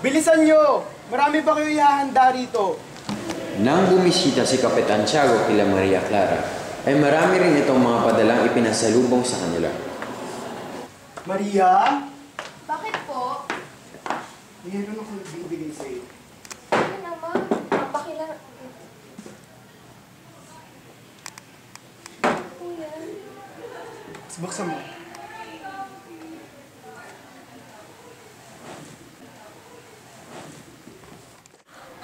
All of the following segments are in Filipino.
Bilisan nyo! Marami pa kayo ihahanda rito. Nang bumisita si Kapitan Tiago kila Maria Clara, ay marami rin itong mga padalang ipinasalubong sa kanila. Maria? Bakit po? Mayroon akong bibigay sa'yo. Ano naman? Papakila... Kuya. Buksan mo.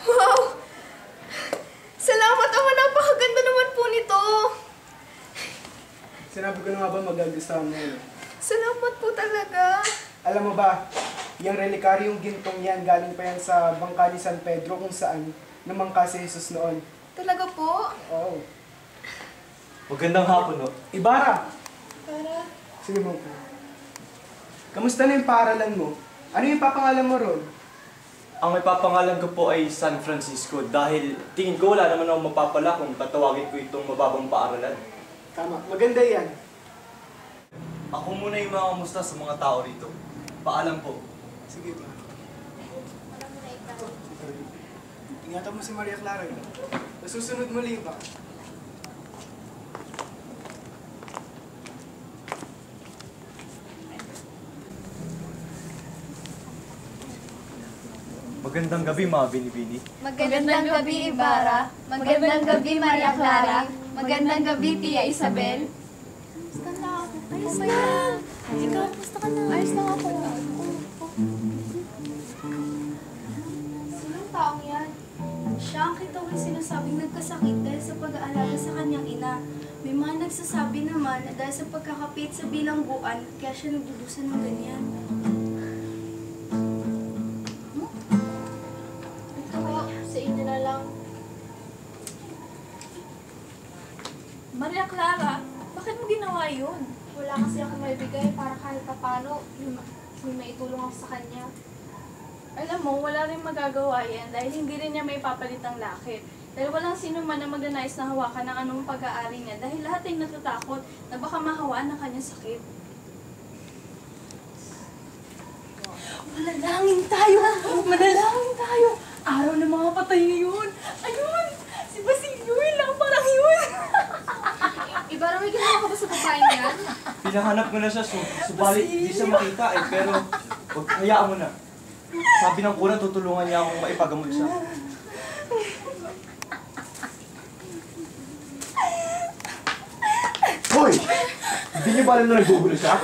Wow! Salamat naman! Napakaganda naman po nito! Sinabi ko na nga ba magagustuhan mo yun? Salamat po talaga! Alam mo ba, yung relikaryong gintong yan, galing pa yan sa bangka ni San Pedro kung saan namangka si Jesus noon. Talaga po? Oo. Magandang hapon, no? Ibarra! Para... Sige mo po. Kamusta na yung paaralan mo? Ano yung papangalan mo ron? Ang may papangalan ko po ay San Francisco dahil tingin ko wala naman akong mapapala kung tatawagin ko itong mababang paaralan. Tama, maganda yan. Ako muna yung mga kamusta sa mga tao rito. Paalam po. Sige pa. Ingatan mo si Maria Clara. Nasusunod muli ba? Magandang gabi, mga binibini. Magandang gabi, Ibarra. Magandang gabi, Maria Clara. Magandang gabi, Tia Isabel. Gusto na ako. Ayos na yan. Ikaw, gusto ka na. Ayos na ako. Sinong taong yan? Siya ang kitawang sinasabing nagkasakit dahil sa pag-aalaga sa kanyang ina. May mga nagsasabi naman na dahil sa pagkakapit sa bilangguan, kaya siya nagdudusan ng ganyan. Ito po, sa inyo na lang. Maria Clara, bakit mo ginawa yun? Wala kasi ako maibigay para kahit papano may maitulong ako sa kanya. Alam mo, wala rin magagawa yan dahil hindi rin niya may papalit ang lakit. Dahil walang sino man na magnanais na hawakan ng anong pag-aari niya dahil lahat ay natatakot na baka mahawaan ng kanyang sakit. Manalangin tayo! Manalangin tayo! Araw ng mga patay ngayon! Ayun! Si Basilio yun lang, parang yun! Ibarra, may ginawa ka ba sa babaeng yan? Pinahanap ko na siya, subalit di siya makita eh, pero hayaan mo na. Sabi ng kulang, tutulungan niya akong maipagamot siya. Hoy! Hindi niyo ba alam na nagbubulo siya?